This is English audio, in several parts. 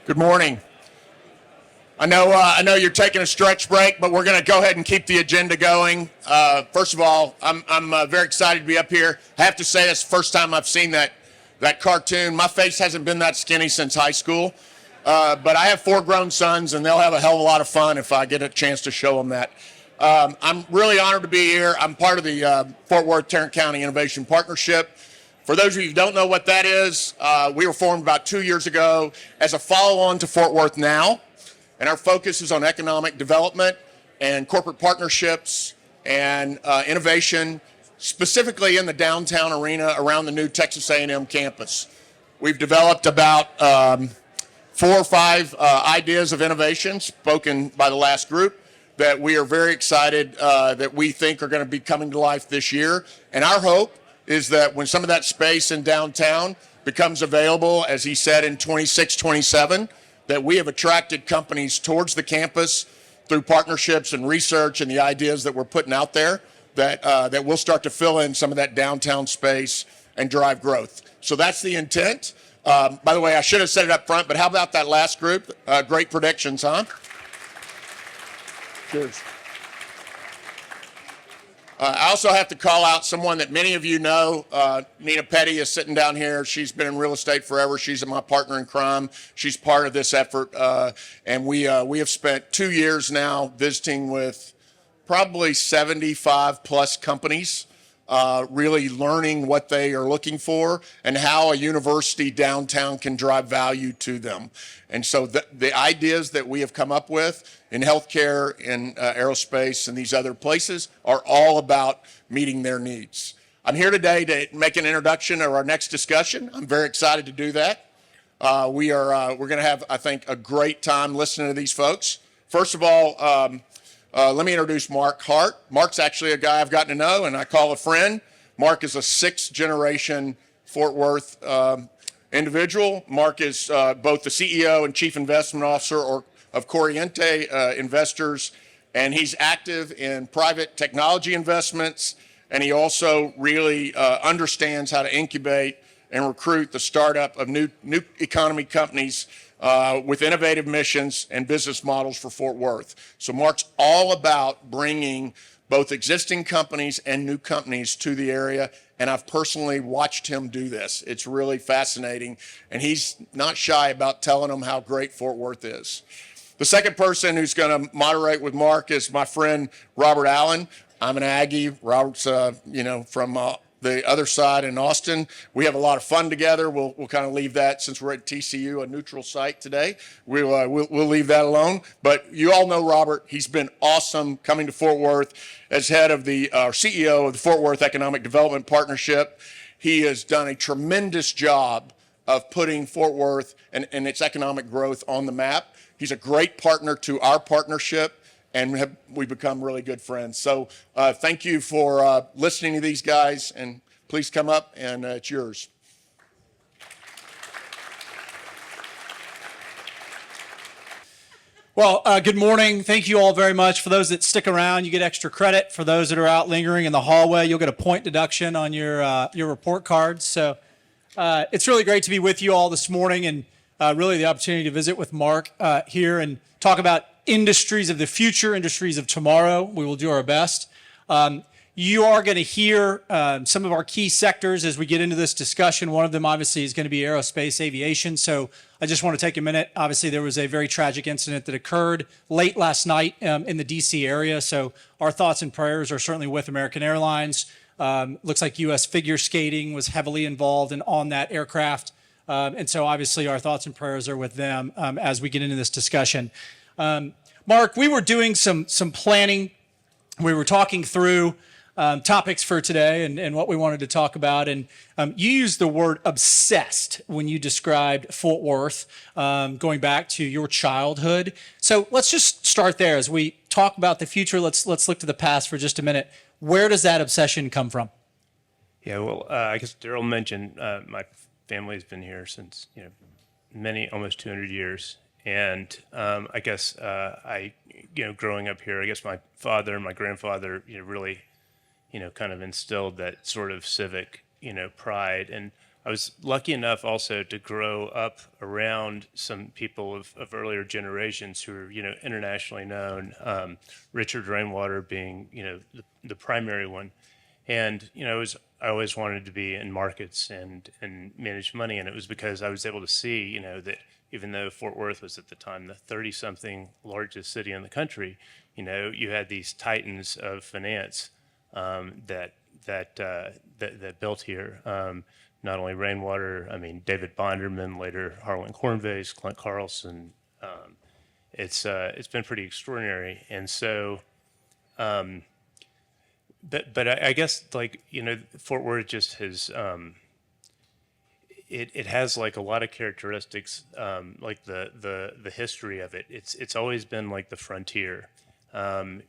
Good morning. I know you're taking a stretch break, but we're going to go ahead and keep the agenda going. First of all, I'm very excited to be up here. I have to say, it's the first time I've seen that cartoon. My face hasn't been that skinny since high school, but I have 4 grown sons, and they'll have a hell of a lot of fun if I get a chance to show them that. I'm really honored to be here. I'm part of the Fort Worth Tarrant County Innovation Partnership. For those of you who don't know what that is, we were formed about 2 years ago as a follow-on to Fort Worth Now, and our focus is on economic development and corporate partnerships and innovation, specifically in the downtown arena around the new Texas A&M campus. We've developed about 4 or 5 ideas of innovation spoken by the last group that we are very excited that we think are going to be coming to life this year. And our hope is that when some of that space in downtown becomes available, as he said, in 26, 27, that we have attracted companies towards the campus through partnerships and research and the ideas that we're putting out there, that we'll start to fill in some of that downtown space and drive growth. So that's the intent. By the way, I should have said it up front, but how about that last group? Great predictions, huh? Cheers. I also have to call out someone that many of you know. Nina Petty is sitting down here. She's been in real estate forever. She's my partner in crime. She's part of this effort. And we have spent 2 years now visiting with probably 75 plus companies, really learning what they are looking for and how a university downtown can drive value to them. And so the ideas that we have come up with in healthcare, in aerospace, and these other places are all about meeting their needs. I'm here today to make an introduction of our next discussion. I'm very excited to do that. We're going to have, I think, a great time listening to these folks. First of all, let me introduce Mark Hart. Mark's actually a guy I've gotten to know and I call a friend. Mark is a 6th-generation Fort Worth individual. Mark is both the CEO and Chief Investment Officer of Corriente Investors, and he's active in private technology investments, and he also really understands how to incubate and recruit the startup of new economy companies with innovative missions and business models for Fort Worth. So Mark's all about bringing both existing companies and new companies to the area, and I've personally watched him do this. It's really fascinating, and he's not shy about telling them how great Fort Worth is. The second person who's going to moderate with Mark is my friend Robert Allen. I'm an Aggie. Robert's, from the other side in Austin. We have a lot of fun together. We'll kind of leave that, since we're at TCU, a neutral site today. We'll leave that alone. But you all know Robert. He's been awesome coming to Fort Worth as head of the CEO of the Fort Worth Economic Development Partnership. He has done a tremendous job of putting Fort Worth and its economic growth on the map. He's a great partner to our partnership, and we've become really good friends. So thank you for listening to these guys, and please come up, and it's yours. Well, good morning. Thank you all very much. For those that stick around, you get extra credit. For those that are out lingering in the hallway, you'll get a point deduction on your report cards. So it's really great to be with you all this morning, and really the opportunity to visit with Mark here and talk about industries of the future, industries of tomorrow. We will do our best. You are going to hear some of our key sectors as we get into this discussion. One of them obviously is going to be aerospace aviation. So I just want to take a minute. Obviously, there was a very tragic incident that occurred late last night in the DC area. So our thoughts and prayers are certainly with American Airlines. Looks like U.S. figure skating was heavily involved on that aircraft. And so obviously our thoughts and prayers are with them as we get into this discussion. Mark, we were doing some planning. We were talking through topics for today and what we wanted to talk about. And you used the word obsessed when you described Fort Worth, going back to your childhood. So let's just start there. As we talk about the future, let's look to the past for just a minute. Where does that obsession come from? Yeah, well, I guess Darryl mentioned my family's been here since, almost 200 years. And I guess growing up here, I guess my father and my grandfather, really, kind of instilled that sort of civic, pride. And I was lucky enough also to grow up around some people of earlier generations who are, internationally known. Richard Rainwater being, the primary one, and I always wanted to be in markets and manage money, and it was because I was able to see, that even though Fort Worth was at the time the 30-something largest city in the country, you had these titans of finance that built here. Not only Rainwater, I mean David Bonderman, later Harlan Cornvase, Clint Carlson. It's been pretty extraordinary, and so, but I guess Fort Worth just has it has like a lot of characteristics, like the history of it. It's always been like the frontier, and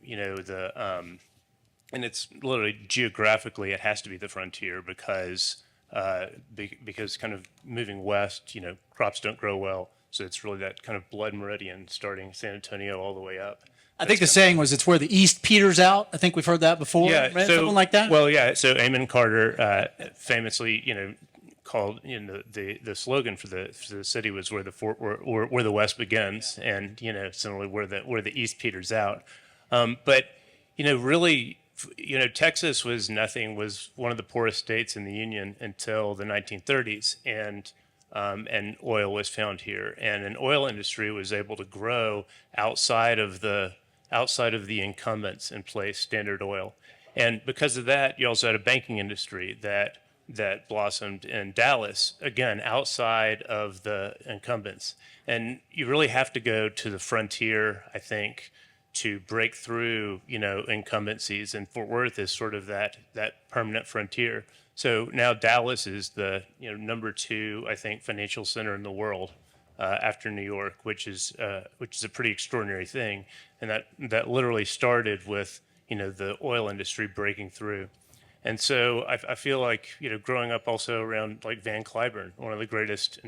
it's literally geographically it has to be the frontier because kind of moving west, crops don't grow well. So it's really that kind of blood meridian starting San Antonio all the way up. I think the saying was it's where the East peters out. I think we've heard that before. Yeah, right? so, Something like that. Well, yeah. So Amon Carter famously, called the slogan for the city was where the West begins, and similarly where the East peters out. But really. Texas was one of the poorest states in the Union until the 1930s, and oil was found here, and an oil industry was able to grow outside of the incumbents in place, Standard Oil, and because of that, you also had a banking industry that blossomed in Dallas, again outside of the incumbents, and you really have to go to the frontier, I think, to break through, incumbencies, and Fort Worth is sort of that permanent frontier. So now Dallas is the number 2, I think, financial center in the world after New York, which is a pretty extraordinary thing, and that literally started with the oil industry breaking through, and so I feel like growing up also around like Van Cliburn, one of the greatest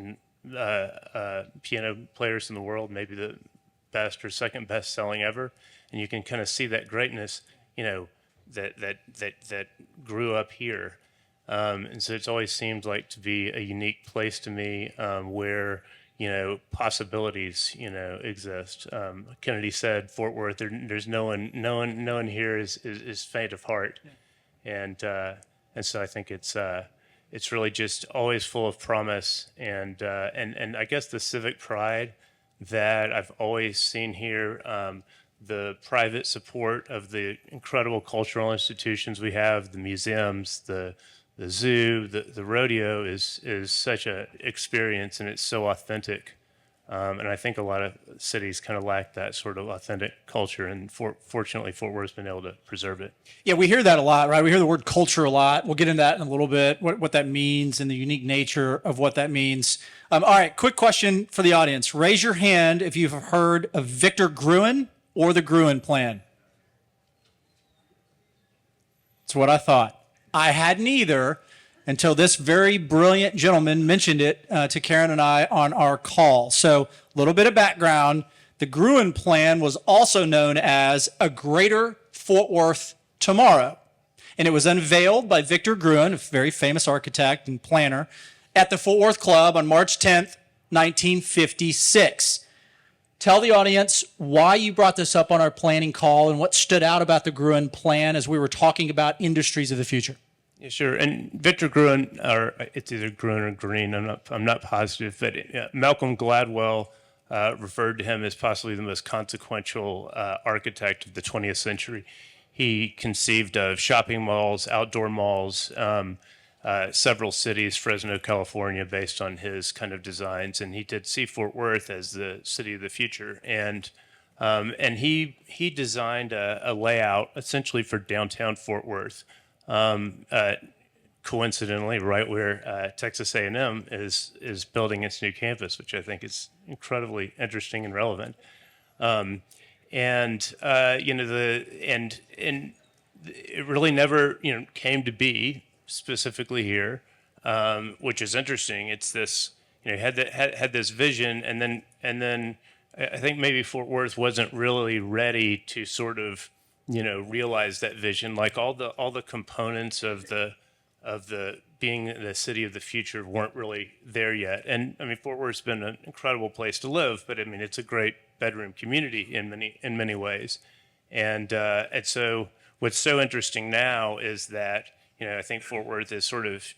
piano players in the world, maybe the best or second best selling ever, and you can kind of see that greatness, that grew up here, and so it's always seemed like to be a unique place to me, where possibilities exist. Kennedy said, Fort Worth, there's no one here is faint of heart, and so I think it's really just always full of promise, and I guess the civic pride that I've always seen here, the private support of the incredible cultural institutions we have, the museums, the zoo, the rodeo is such a experience, and it's so authentic. And I think a lot of cities kind of lack that sort of authentic culture, and fortunately Fort Worth's been able to preserve it. Yeah, we hear that a lot, right? We hear the word culture a lot. We'll get into that in a little bit, what that means and the unique nature of what that means. All right, quick question for the audience. Raise your hand if you've heard of Victor Gruen or the Gruen Plan. That's what I thought. I hadn't either until this very brilliant gentleman mentioned it to Karen and I on our call. So a little bit of background. The Gruen Plan was also known as a Greater Fort Worth Tomorrow. And it was unveiled by Victor Gruen, a very famous architect and planner, at the Fort Worth Club on March 10th, 1956. Tell the audience why you brought this up on our planning call and what stood out about the Gruen Plan as we were talking about industries of the future. Yeah, sure. And Victor Gruen, or it's either Gruen or Green, I'm not positive, but Malcolm Gladwell referred to him as possibly the most consequential architect of the 20th century. He conceived of shopping malls, outdoor malls, several cities, Fresno, California, based on his kind of designs, and he did see Fort Worth as the city of the future. And he designed a layout essentially for downtown Fort Worth. Coincidentally, right where Texas A&M is building its new campus, which I think is incredibly interesting and relevant. And it really never came to be specifically here, which is interesting. It's this had this vision, and then I think maybe Fort Worth wasn't really ready to sort of realize that vision, like all the components of the the being the city of the future weren't really there yet. And I mean, Fort Worth's been an incredible place to live, but I mean, it's a great bedroom community in many ways. And so what's so interesting now is that, I think Fort Worth has sort of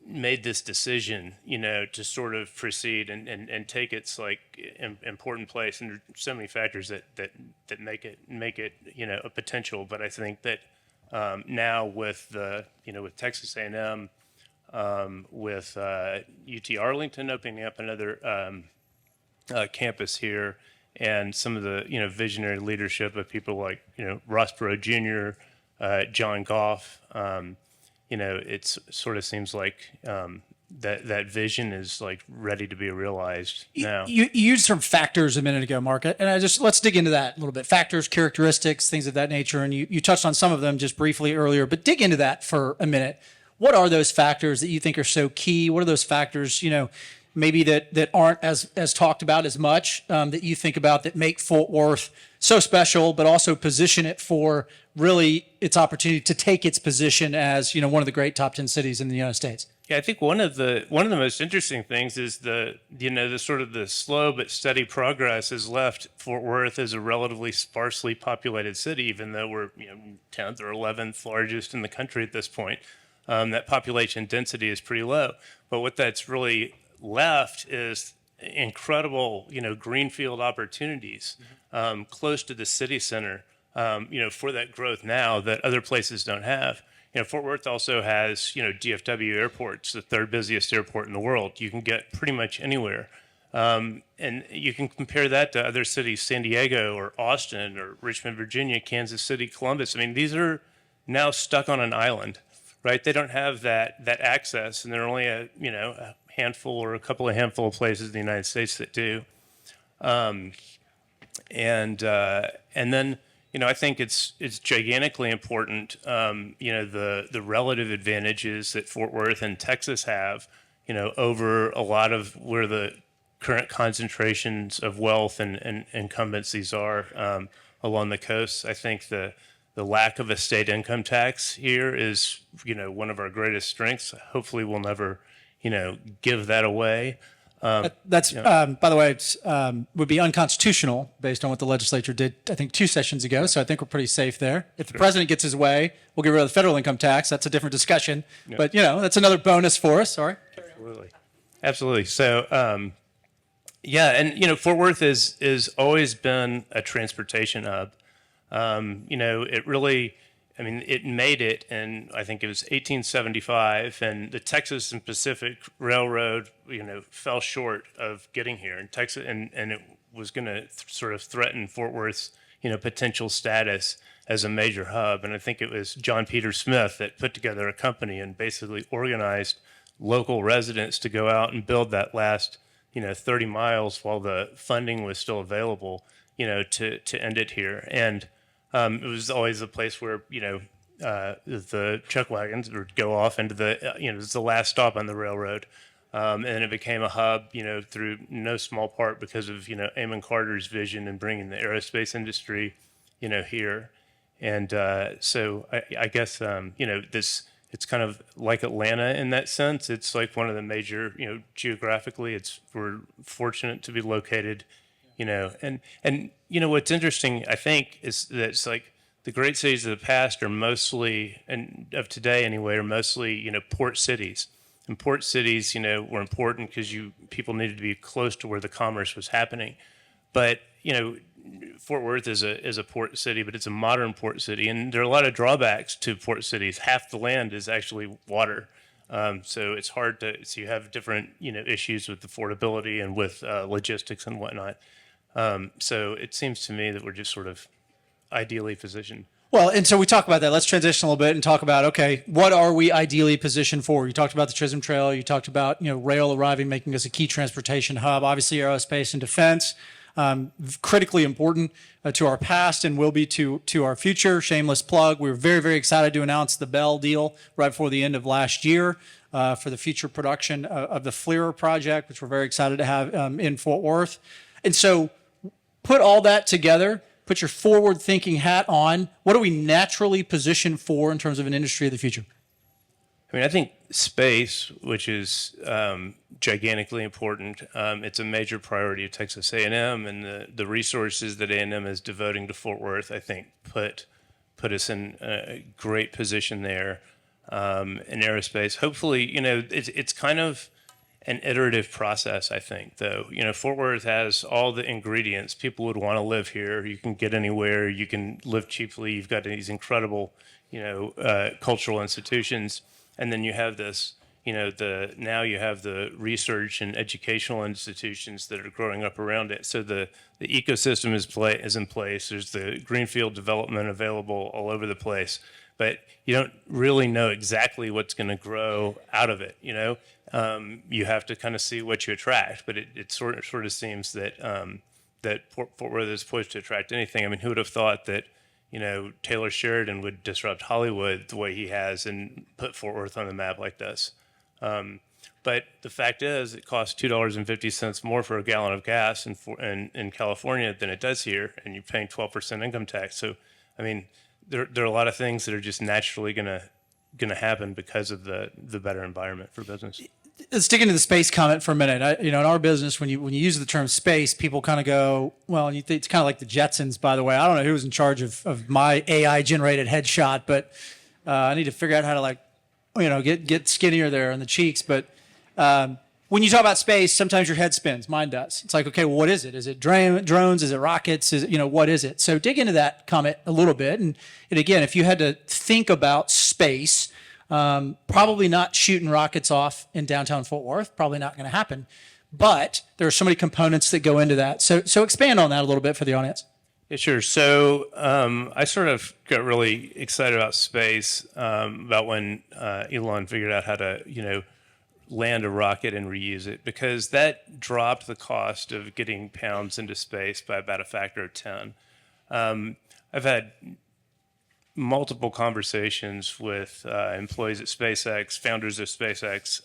made this decision, to sort of proceed and take its important place. And there's so many factors that make it, a potential. But I think that now with with Texas A&M, with UT Arlington opening up another campus here, and some of the visionary leadership of people like Ross Perot Jr., John Goff. It sort of seems like that vision is like ready to be realized now. You used some factors a minute ago, Mark, and let's dig into that a little bit. Factors, characteristics, things of that nature, and you touched on some of them just briefly earlier, but dig into that for a minute. What are those factors that you think are so key? What are those factors, maybe that aren't as talked about as much, that you think about that make Fort Worth so special, but also position it for really its opportunity to take its position as one of the great top 10 cities in the United States? Yeah, I think one of the most interesting things is the sort of the slow but steady progress has left Fort Worth as a relatively sparsely populated city, even though we're 10th or 11th largest in the country at this point. That population density is pretty low, but what that's really left is incredible greenfield opportunities close to the city center, for that growth now that other places don't have. Fort Worth also has, DFW airports, the third busiest airport in the world. You can get pretty much anywhere. And you can compare that to other cities, San Diego or Austin or Richmond, Virginia, Kansas City, Columbus. I mean, these are now stuck on an island, right? They don't have that access, and there are only a handful or a couple of handful of places in the United States that do. And then, I think it's gigantically important, the relative advantages that Fort Worth and Texas have, over a lot of where the current concentrations of wealth and incumbencies are along the coast. I think the lack of a state income tax here is, one of our greatest strengths. Hopefully we'll never, give that away. That's, by the way, it's, would be unconstitutional based on what the legislature did, I think, 2 sessions ago. So I think we're pretty safe there. If the president gets his way, we'll get rid of the federal income tax. That's a different discussion. Yeah. But, that's another bonus for us. Sorry. Absolutely. So, Fort Worth is always been a transportation hub. It really, it made it in, I think it was 1875, and the Texas and Pacific Railroad, fell short of getting here. And Texas, and it was going to sort of threaten Fort Worth's, potential status as a major hub. And I think it was John Peter Smith that put together a company and basically organized local residents to go out and build that last, 30 miles while the funding was still available, to end it here. And it was always a place where, the chuck wagons would go off into the, it was the last stop on the railroad. And it became a hub, through no small part because of, Amon Carter's vision in bringing the aerospace industry, here. And so I guess, it's kind of like Atlanta in that sense. It's like one of the major, geographically, we're fortunate to be located, and what's interesting, I think, is that it's like the great cities of the past are mostly, and of today anyway, are mostly, port cities. And port cities, were important because people needed to be close to where the commerce was happening. But, Fort Worth is a port city, but it's a modern port city, and there are a lot of drawbacks to port cities. Half the land is actually water, so it's hard to. So you have different issues with affordability and with logistics and whatnot. So it seems to me that we're just sort of ideally positioned. Well, and so we talk about that. Let's transition a little bit and talk about, okay, what are we ideally positioned for? You talked about the Chisholm Trail. You talked about rail arriving, making us a key transportation hub. Obviously, aerospace and defense. Critically important to our past and will be to our future. Shameless plug. We were very, very excited to announce the Bell deal right before the end of last year for the future production of the FLIR project, which we're very excited to have in Fort Worth. And so put all that together, put your forward-thinking hat on. What are we naturally positioned for in terms of an industry of the future? I mean, I think space, which is gigantically important, it's a major priority of Texas A&M, and the resources that A&M is devoting to Fort Worth, I think, put us in a great position there in aerospace. Hopefully, it's kind of an iterative process, I think, though. Fort Worth has all the ingredients. People would want to live here. You can get anywhere. You can live cheaply. You've got these incredible, cultural institutions. And then you have this, now you have the research and educational institutions that are growing up around it. So the ecosystem is in place. There's the greenfield development available all over the place. But you don't really know exactly what's going to grow out of it, You have to kind of see what you attract. But it sort of seems that that Fort Worth is poised to attract anything. I mean, who would have thought that Taylor Sheridan would disrupt Hollywood the way he has and put Fort Worth on the map like this. But the fact is, it costs $2.50 more for a gallon of gas in California than it does here, and you're paying 12% income tax. So, I mean, there are a lot of things that are just naturally gonna happen because of the better environment for business. Sticking to the space comment for a minute, in our business, when you use the term space, people kind of go, well, you think it's kind of like the Jetsons, by the way. I don't know who was in charge of my AI generated headshot, but I need to figure out how to get skinnier there on the cheeks. But when you talk about space, sometimes your head spins. Mine does. It's like, okay, well, what is it? Is it drones? Is it rockets? Is it, what is it? So dig into that comment a little bit. And again, if you had to think about space, probably not shooting rockets off in downtown Fort Worth. Probably not going to happen. But there are so many components that go into that. So expand on that a little bit for the audience. Yeah, sure. So I sort of got really excited about space about when Elon figured out how to, land a rocket and reuse it, because that dropped the cost of getting pounds into space by about a factor of 10. I've had multiple conversations with employees at SpaceX, founders of SpaceX,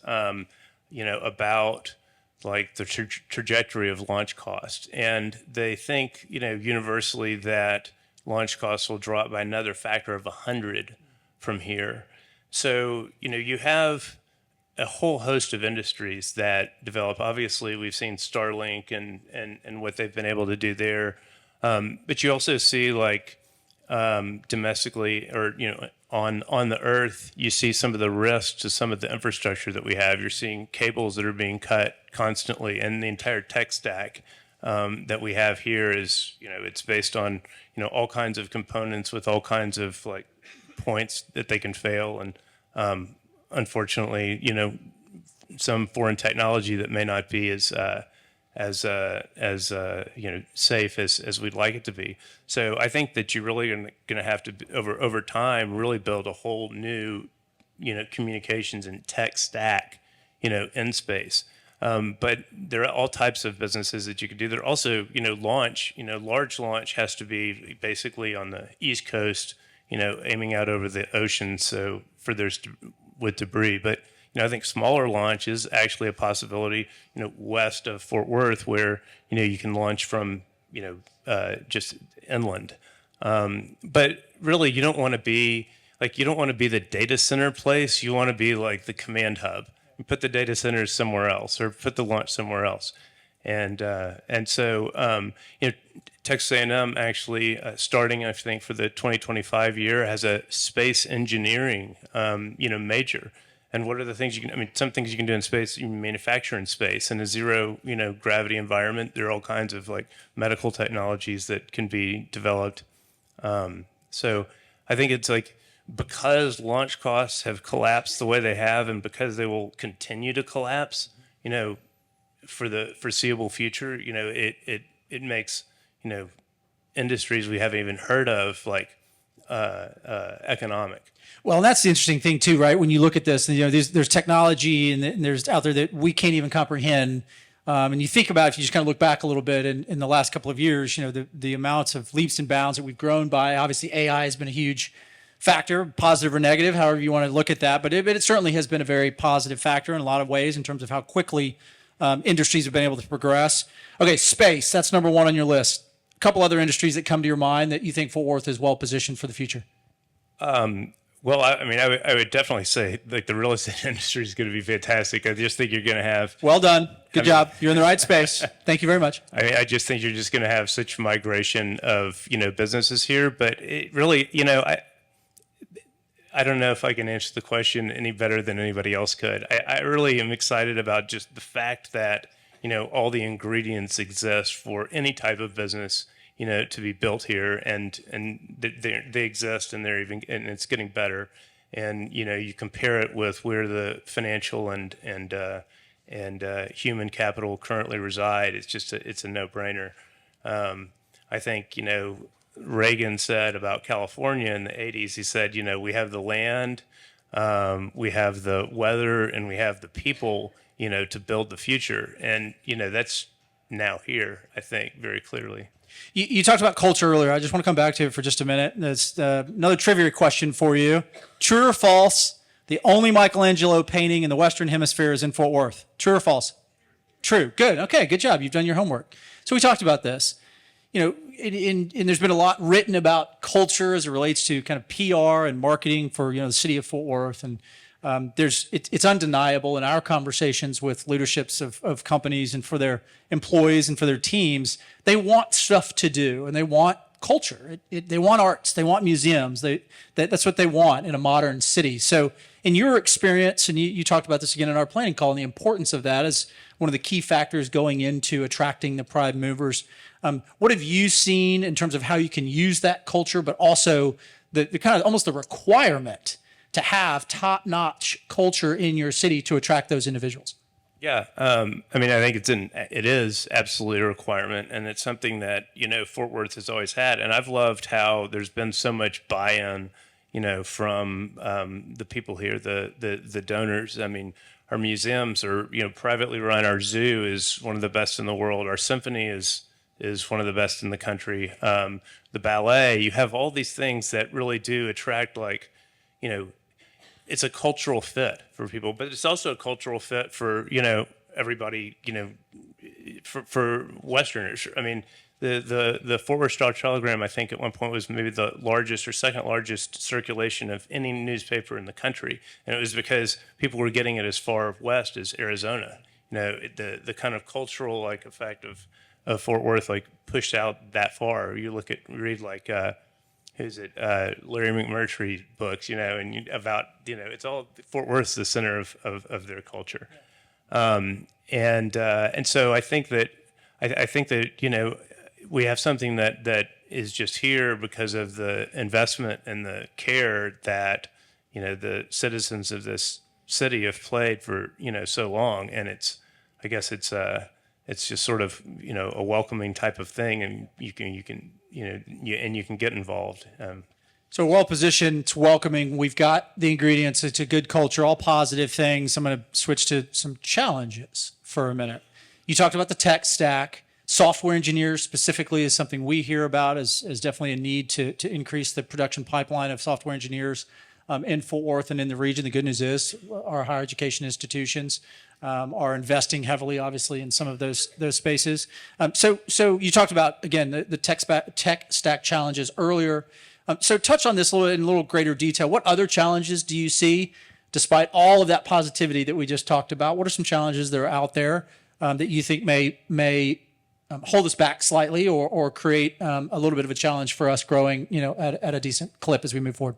about like the trajectory of launch cost. And they think, universally that launch costs will drop by another factor of 100 from here. So, you have a whole host of industries that develop. Obviously, we've seen Starlink and what they've been able to do there. But you also see like domestically or, on the earth, you see some of the risks to some of the infrastructure that we have. You're seeing cables that are being cut constantly, and the entire tech stack that we have here is, it's based on, all kinds of components with all kinds of like points that they can fail. And unfortunately, some foreign technology that may not be as safe as we'd like it to be. So I think that you're really going to have to over time really build a whole new communications and tech stack in space. But there are all types of businesses that you could do. There are also launch. Large launch has to be basically on the East Coast, aiming out over the ocean, so for with debris. But I think smaller launch is actually a possibility, west of Fort Worth, where you can launch from just inland. But really, you don't want to be the data center place. You want to be like the command hub. You put the data centers somewhere else, or put the launch somewhere else. And so Texas A&M actually starting, I think, for the 2025 year has a space engineering major. And what are the things some things you can do in space, you can manufacture in space. In a zero, gravity environment, there are all kinds of like medical technologies that can be developed. So I think it's like, because launch costs have collapsed the way they have, and because they will continue to collapse, for the foreseeable future, it makes, industries we haven't even heard of, like economic. Well, and that's the interesting thing too, right? When you look at this, there's technology and there's out there that we can't even comprehend. And you think about, if you just kind of look back a little bit in the last couple of years, the amounts of leaps and bounds that we've grown by. Obviously, AI has been a huge factor, positive or negative, however you want to look at that. But it certainly has been a very positive factor in a lot of ways in terms of how quickly industries have been able to progress. Okay, space, that's number one on your list. A couple other industries that come to your mind that you think Fort Worth is well positioned for the future. Well, I mean, I would definitely say like the real estate industry is going to be fantastic. I just think you're going to have. Well done. Good job. You're in the right space. Thank you very much. I mean, I just think you're just going to have such migration of businesses here. But it really, I don't know if I can answer the question any better than anybody else could. I really am excited about just the fact that all the ingredients exist for any type of business to be built here, and they exist, and and it's getting better. And you compare it with where the financial and human capital currently reside. It's just it's a no-brainer. I think Reagan said about California in the '80s. He said, we have the land, we have the weather, and we have the people, to build the future. And that's now here, I think, very clearly. You talked about culture earlier. I just want to come back to it for just a minute. That's another trivia question for you. True or false? The only Michelangelo painting in the Western Hemisphere is in Fort Worth. True or false? True. Good. Okay. Good job. You've done your homework. So we talked about this. And there's been a lot written about culture as it relates to kind of PR and marketing for the city of Fort Worth, and it's undeniable in our conversations with leaderships of companies and for their employees and for their teams, they want stuff to do and they want culture. They want arts, they want museums. That's what they want in a modern city. So in your experience, and you talked about this again in our planning call, and the importance of that as one of the key factors going into attracting the prime movers. What have you seen in terms of how you can use that culture, but also the kind of almost the requirement to have top-notch culture in your city to attract those individuals? Yeah, I mean, I think it is absolutely a requirement, and it's something that Fort Worth has always had. And I've loved how there's been so much buy-in, from the people here, the donors. I mean, our museums are privately run. Our zoo is one of the best in the world. Our symphony is one of the best in the country. The ballet, you have all these things that really do attract it's a cultural fit for people, but it's also a cultural fit for, everybody, for Westerners. I mean, the Fort Worth Star-Telegram, I think at one point was maybe the largest or second largest circulation of any newspaper in the country. And it was because people were getting it as far west as Arizona. The kind of cultural effect of Fort Worth pushed out that far. You read who's it? Larry McMurtry books, and about it's all Fort Worth's the center of their culture, and so I think that we have something that is just here because of the investment and the care that the citizens of this city have played for so long, and I guess it's just sort of a welcoming type of thing, and you can get involved. So well positioned, it's welcoming. We've got the ingredients. It's a good culture, all positive things. I'm going to switch to some challenges for a minute. You talked about the tech stack. Software engineers specifically is something we hear about as definitely a need to increase the production pipeline of software engineers in Fort Worth and in the region. The good news is our higher education institutions are investing heavily, obviously, in some of those spaces. So you talked about, again, the tech stack challenges earlier. So touch on this in a little greater detail. What other challenges do you see, despite all of that positivity that we just talked about? What are some challenges that are out there that you think may hold us back slightly or create a little bit of a challenge for us growing, at a decent clip as we move forward?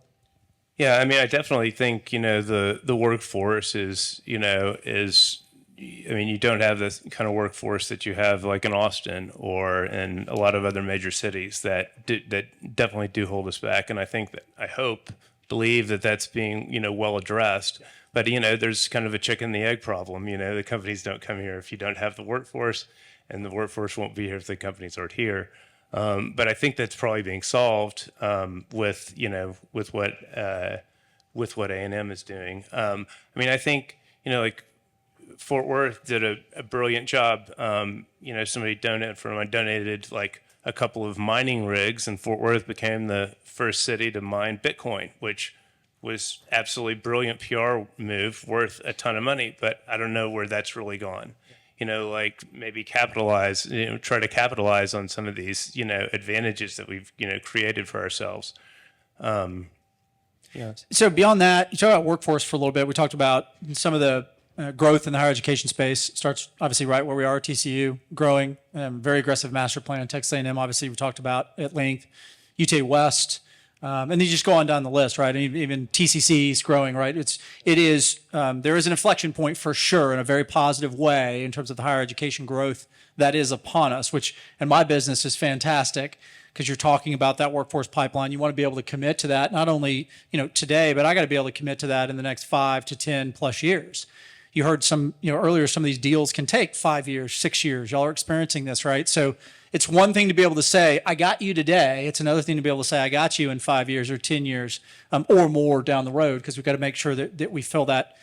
Yeah, I mean, I definitely think the workforce is I mean, you don't have the kind of workforce that you have like in Austin or in a lot of other major cities that definitely do hold us back. And I think that believe that that's being well addressed. But there's kind of a chicken and the egg problem. The companies don't come here if you don't have the workforce, and the workforce won't be here if the companies aren't here. But I think that's probably being solved with what A&M is doing. I mean, I think Fort Worth did a brilliant job. Somebody donated like a couple of mining rigs, and Fort Worth became the first city to mine Bitcoin, which was absolutely brilliant PR move, worth a ton of money. But I don't know where that's really gone. Maybe try to capitalize on some of these, advantages that we've, created for ourselves. So beyond that, you talked about workforce for a little bit. We talked about some of the growth in the higher education space. Starts obviously right where we are, TCU, growing, very aggressive master plan. Texas A&M, obviously, we talked about at length. UT West, and then you just go on down the list, right? And even TCC is growing, right? There is an inflection point for sure in a very positive way in terms of the higher education growth that is upon us, which in my business is fantastic because you're talking about that workforce pipeline. You want to be able to commit to that, not only, today, but I got to be able to commit to that in the next 5 to 10 plus years. You heard earlier, some of these deals can take 5 years, 6 years. Y'all are experiencing this, right? So it's one thing to be able to say, I got you today. It's another thing to be able to say, I got you in 5 years or 10 years or more down the road, because we've got to make sure that we fill that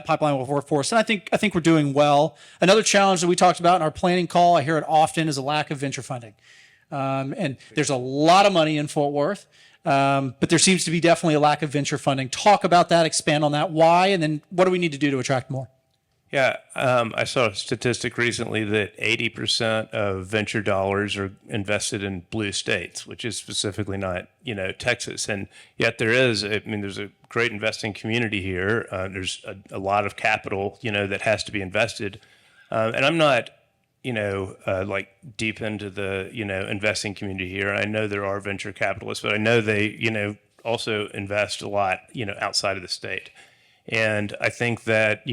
pipeline with workforce. And I think we're doing well. Another challenge that we talked about in our planning call, I hear it often, is a lack of venture funding. And there's a lot of money in Fort Worth, but there seems to be definitely a lack of venture funding. Talk about that, expand on that, why, and then what do we need to do to attract more? Yeah, I saw a statistic recently that 80% of venture dollars are invested in blue states, which is specifically not, Texas. And yet there's a great investing community here. There's a lot of capital, that has to be invested. And I'm not, like deep into the, investing community here. I know there are venture capitalists, but I know they, also invest a lot, outside of the state. And I think that,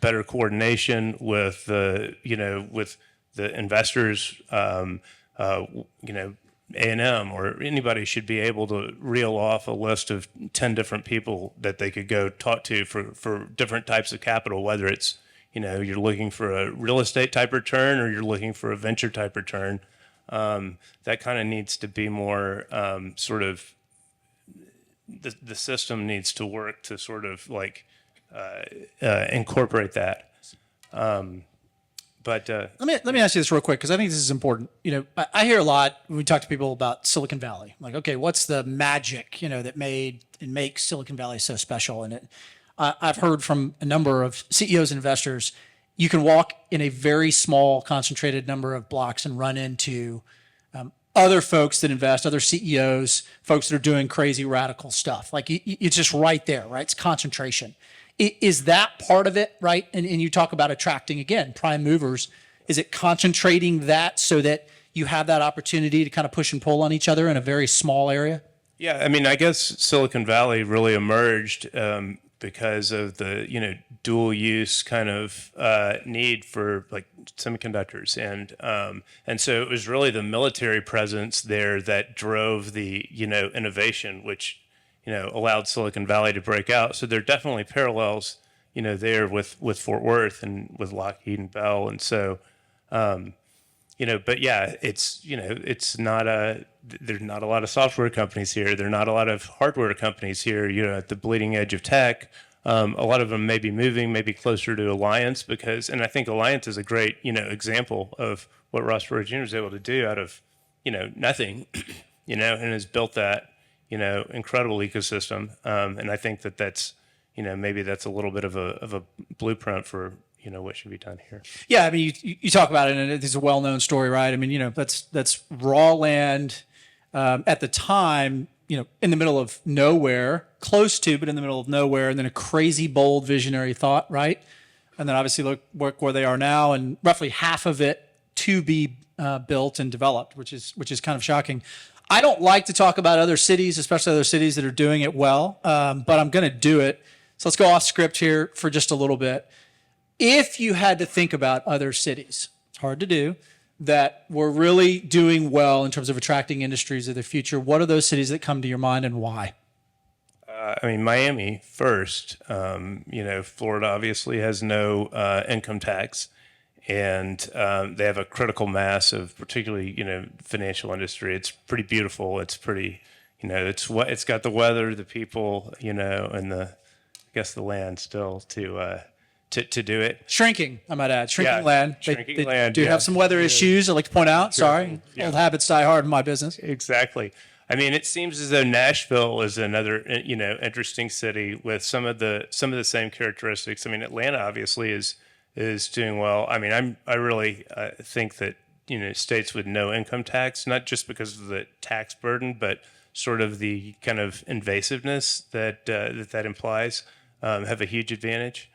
better coordination with the investors, A&M or anybody should be able to reel off a list of 10 different people that they could go talk to for different types of capital, whether it's, you're looking for a real estate type return or you're looking for a venture type return. That kind of needs to be more sort of, the system needs to work to sort of like, incorporate that. But let me ask you this real quick, because I think this is important. I hear a lot when we talk to people about Silicon Valley. Like, okay, what's the magic that made and makes Silicon Valley so special? And I've heard from a number of CEOs and investors, you can walk in a very small, concentrated number of blocks and run into other folks that invest, other CEOs, folks that are doing crazy radical stuff. Like it's just right there, right? It's concentration. Is that part of it, right? And you talk about attracting, again, prime movers. Is it concentrating that so that you have that opportunity to kind of push and pull on each other in a very small area? Yeah, I guess Silicon Valley really emerged because of the, dual use kind of need for like semiconductors. And so it was really the military presence there that drove the, innovation, which allowed Silicon Valley to break out. So there are definitely parallels, there with Fort Worth and with Lockheed and Bell. And so, but yeah, it's not there's not a lot of software companies here. There are not a lot of hardware companies here, at the bleeding edge of tech. A lot of them may be moving maybe closer to Alliance and I think Alliance is a great, example of what Ross Perot Jr. was able to do out of, nothing, and has built that, incredible ecosystem. And I think that's, maybe that's a little bit of a blueprint for, what should be done here. Yeah. I mean, you talk about it and it's a well-known story, right? I mean, that's raw land, at the time, in the middle of nowhere, close to, but in the middle of nowhere, and then a crazy, bold, visionary thought, right? And then obviously look where they are now, and roughly half of it to be built and developed, which is kind of shocking. I don't like to talk about other cities, especially other cities that are doing it well, but I'm going to do it. So let's go off script here for just a little bit. If you had to think about other cities, it's hard to do, that were really doing well in terms of attracting industries of the future, what are those cities that come to your mind and why? Miami first. Florida obviously has no income tax. And they have a critical mass of particularly, financial industry. It's pretty beautiful. It's pretty, it's got the weather, the people, and I guess the land still to do it. Shrinking, I might add. Shrinking land. Shrinking land. Do have some weather issues, I'd like to point out. Sorry. Yeah. Old habits die hard in my business. Exactly. I mean, it seems as though Nashville is another, interesting city with some of the same characteristics. I mean, Atlanta obviously is doing well. I mean, I really think that, states with no income tax, not just because of the tax burden, but sort of the kind of invasiveness that implies, have a huge advantage.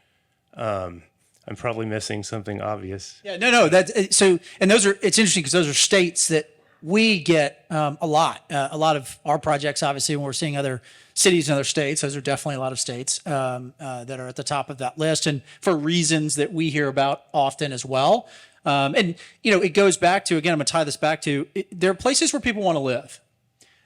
I'm probably missing something obvious. Yeah, no. And those are. It's interesting because those are states that we get a lot. A lot of our projects, obviously, when we're seeing other cities and other states, those are definitely a lot of states that are at the top of that list, and for reasons that we hear about often as well. And it goes back to, again, I'm going to tie this back to there are places where people want to live.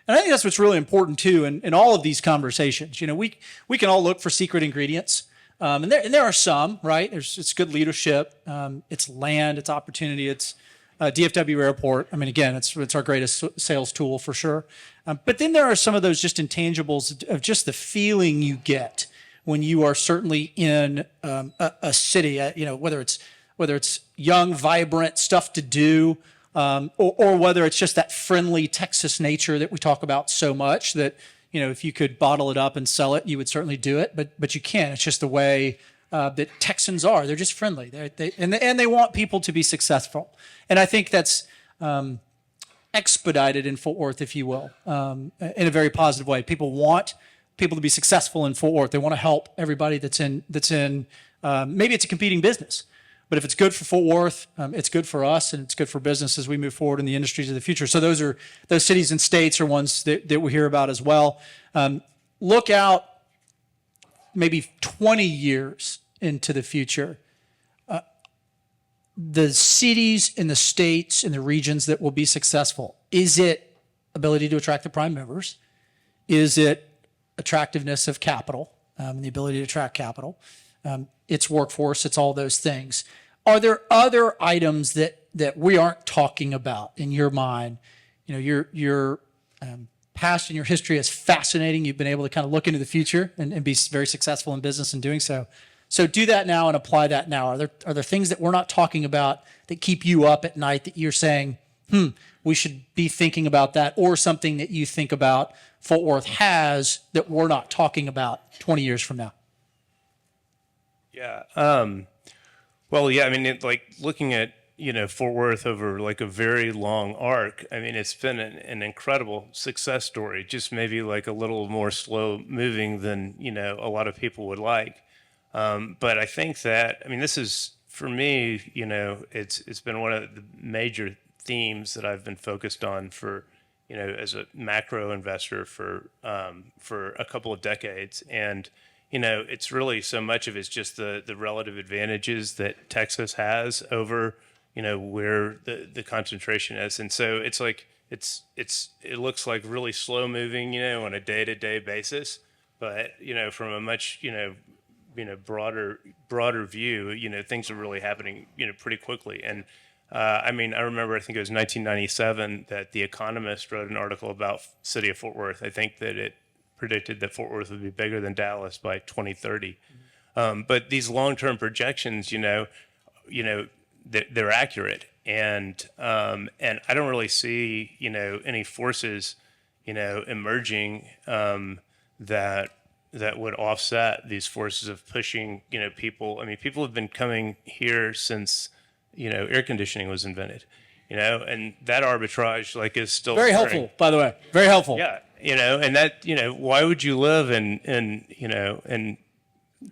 And I think that's what's really important too in all of these conversations. We can all look for secret ingredients. And there are some, right? It's good leadership, it's land, it's opportunity, it's DFW Airport. I mean, again, it's our greatest sales tool for sure. But then there are some of those just intangibles of just the feeling you get when you are certainly in a city. Whether it's young, vibrant stuff to do, or whether it's just that friendly Texas nature that we talk about so much that. If you could bottle it up and sell it, you would certainly do it, but you can't. It's just the way that Texans are. They're just friendly. They want people to be successful. And I think that's expedited in Fort Worth, if you will, in a very positive way. People want people to be successful in Fort Worth. They want to help everybody that's in maybe it's a competing business. But if it's good for Fort Worth, it's good for us, and it's good for business as we move forward in the industries of the future. So those cities and states are ones that we hear about as well. Look out maybe 20 years into the future. The cities and the states and the regions that will be successful, is it ability to attract the prime members? Is it attractiveness of capital, and the ability to attract capital? It's workforce, it's all those things. Are there other items that we aren't talking about in your mind? Your past and your history is fascinating. You've been able to kind of look into the future and be very successful in business in doing so. So do that now and apply that now. Are there things that we're not talking about that keep you up at night that you're saying, we should be thinking about that, or something that you think about Fort Worth has that we're not talking about 20 years from now? Yeah. Well, yeah, I mean, looking at, Fort Worth over like a very long arc, I mean, it's been an incredible success story, just maybe like a little more slow moving than, a lot of people would like. But I think that, I mean, this is, for me, it's been one of the major themes that I've been focused on for, as a macro investor for a couple of decades. And, it's really so much of it's just the relative advantages that Texas has over, where the concentration is. And so it's like, it looks like really slow moving, on a day-to-day basis. But, from a much, broader view, things are really happening, pretty quickly. And, I remember, I think it was 1997 that The Economist wrote an article about city of Fort Worth. I think that it predicted that Fort Worth would be bigger than Dallas by 2030. But these long-term projections, they're accurate. And I don't really see, any forces, emerging that would offset these forces of pushing, people. I mean, people have been coming here since, air conditioning was invented, and that arbitrage is still very occurring. helpful, by the way. Very helpful. Yeah. And that, why would you live in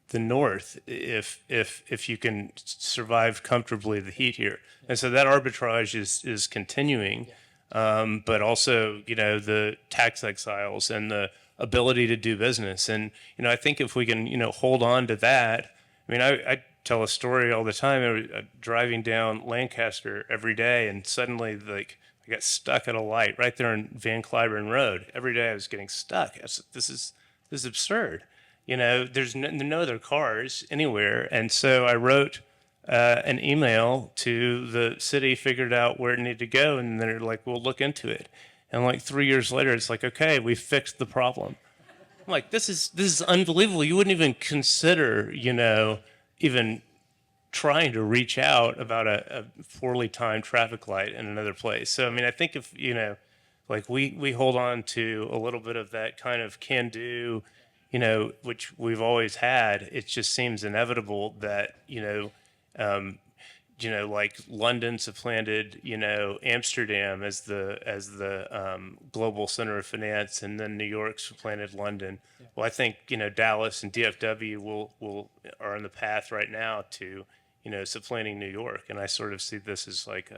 the north if you can survive comfortably the heat here? And so that arbitrage is continuing, but also, the tax exiles and the ability to do business. And, I think if we can, hold on to that, I mean, I tell a story all the time. I was driving down Lancaster every day, and suddenly, I got stuck at a light right there on Van Cliburn Road. Every day I was getting stuck. This is absurd. There's no other cars anywhere. And so I wrote an email to the city, figured out where it needed to go, and they're like, we'll look into it. And 3 years later, it's like, okay, we fixed the problem. I'm like, this is unbelievable. You wouldn't even consider, even trying to reach out about a poorly timed traffic light in another place. So, I mean, I think if, we hold on to a little bit of that kind of can do, which we've always had, it just seems inevitable that, like London supplanted, Amsterdam as the global center of finance, and then New York supplanted London. Yeah. Well, I think Dallas and DFW are on the path right now to supplanting New York, and I sort of see this as like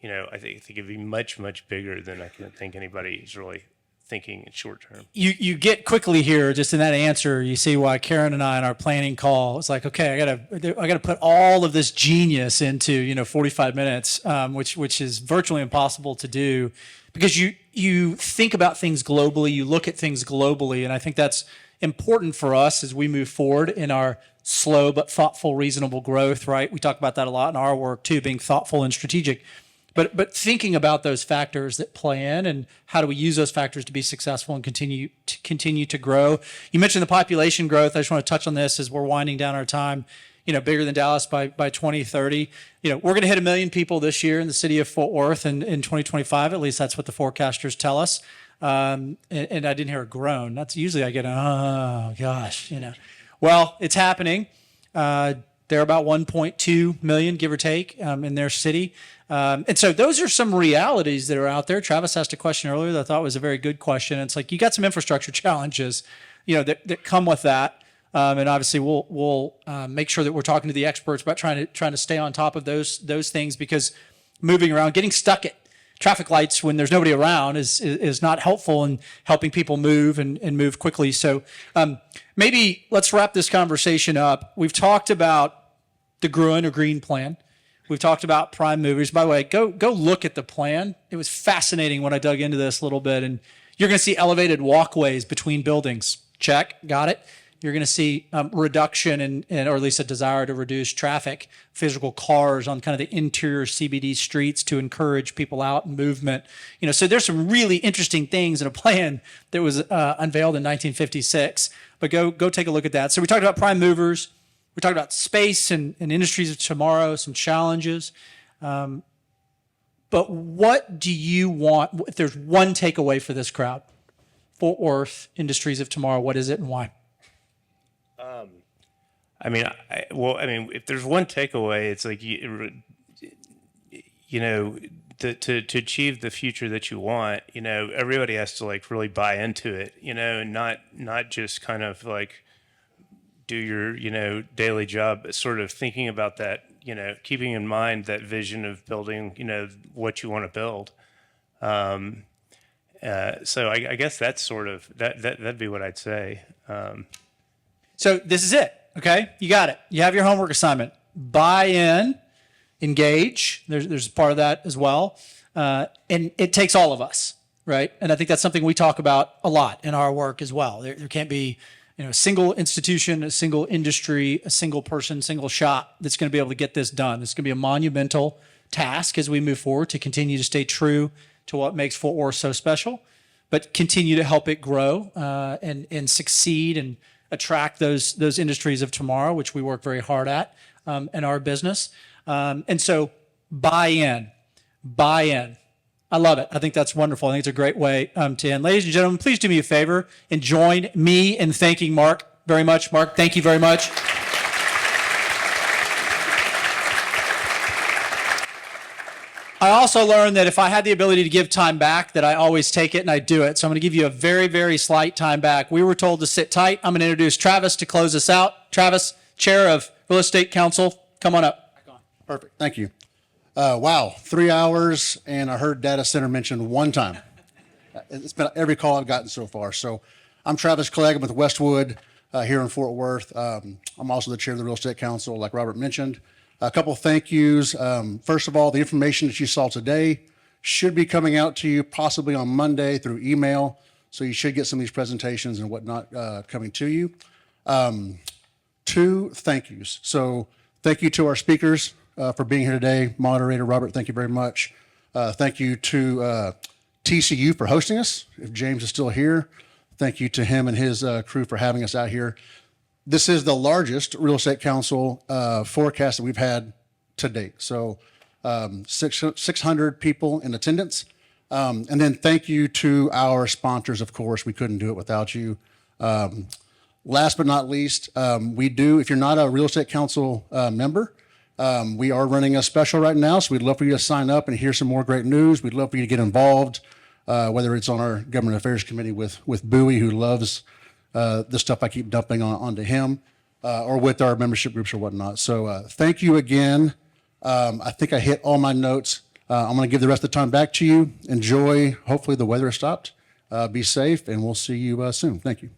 I think it'd be much bigger than I can think anybody is really thinking in short term. You get quickly here just in that answer. You see why Karen and I in our planning call, it's like, okay, I gotta put all of this genius into 45 minutes, which is virtually impossible to do, because you think about things globally, you look at things globally, and I think that's important for us as we move forward in our slow but thoughtful, reasonable growth. Right? We talk about that a lot in our work too, being thoughtful and strategic. But thinking about those factors that play in, and how do we use those factors to be successful and continue to grow. You mentioned the population growth. I just want to touch on this as we're winding down our time. Bigger than Dallas by 2030. We're going to hit 1 million people this year in the city of Fort Worth in 2025. At least that's what the forecasters tell us. And I didn't hear a groan. That's usually I get oh gosh, Well, it's happening. They're about 1.2 million, give or take, in their city. And so those are some realities that are out there. Travis asked a question earlier that I thought was a very good question. It's like you got some infrastructure challenges, that come with that. And obviously we'll make sure that we're talking to the experts about trying to stay on top of those things, because moving around, getting stuck at traffic lights when there's nobody around is not helpful in helping people move and move quickly. So maybe let's wrap this conversation up. We've talked about the Gruen or Green Plan. We've talked about prime movers. By the way, go look at the plan. It was fascinating when I dug into this a little bit, and you're going to see elevated walkways between buildings. Check, got it. You're going to see reduction or at least a desire to reduce traffic, physical cars on kind of the interior CBD streets to encourage people out and movement. So there's some really interesting things in a plan that was unveiled in 1956. But go take a look at that. So we talked about prime movers. We talked about space and industries of tomorrow, some challenges. But what do you want, if there's one takeaway for this crowd? Fort Worth, industries of tomorrow, what is it and why? If there's one takeaway, it's like, to achieve the future that you want, everybody has to like really buy into it, and not just kind of like do your, daily job, but sort of thinking about that, keeping in mind that vision of building, what you want to build. So I guess that's sort of, that'd be what I'd say. So this is it. Okay, you got it. You have your homework assignment. Buy in, engage. There's part of that as well, and it takes all of us, right? And I think that's something we talk about a lot in our work as well. There can't be, a single institution, a single industry, a single person, single shop that's going to be able to get this done. It's going to be a monumental task as we move forward to continue to stay true to what makes Fort Worth so special, but continue to help it grow and succeed and attract those industries of tomorrow, which we work very hard at in our business. And so buy in. I love it. I think that's wonderful. I think it's a great way to end. Ladies and gentlemen, please do me a favor and join me in thanking Mark very much. Mark, thank you very much. I also learned that if I had the ability to give time back, that I always take it and I do it. So I'm going to give you a very, very slight time back. We were told to sit tight. I'm going to introduce Travis to close us out. Travis, Chair of Real Estate Council, come on up. Perfect. Thank you. Wow, 3 hours, and I heard data center mentioned one time. It's been every call I've gotten so far. So I'm Travis Clegg. I'm with Westwood here in Fort Worth. I'm also the chair of the Real Estate Council, like Robert mentioned. A couple of thank yous. First of all, the information that you saw today should be coming out to you possibly on Monday through email. So you should get some of these presentations and whatnot coming to you. 2 thank yous. So thank you to our speakers for being here today. Moderator Robert, thank you very much. Thank you to TCU for hosting us. If James is still here, thank you to him and his crew for having us out here. This is the largest Real Estate Council forecast that we've had to date. So 600 people in attendance. And then thank you to our sponsors, of course. We couldn't do it without you. Last but not least, we do, if you're not a Real Estate Council member, We are running a special right now, so we'd love for you to sign up and hear some more great news. We'd love for you to get involved, whether it's on our Government Affairs Committee with Bowie, who loves the stuff I keep dumping onto him, or with our membership groups or whatnot. So thank you again. I think I hit all my notes. I'm going to give the rest of the time back to you. Enjoy. Hopefully the weather has stopped. Be safe, and we'll see you soon. Thank you.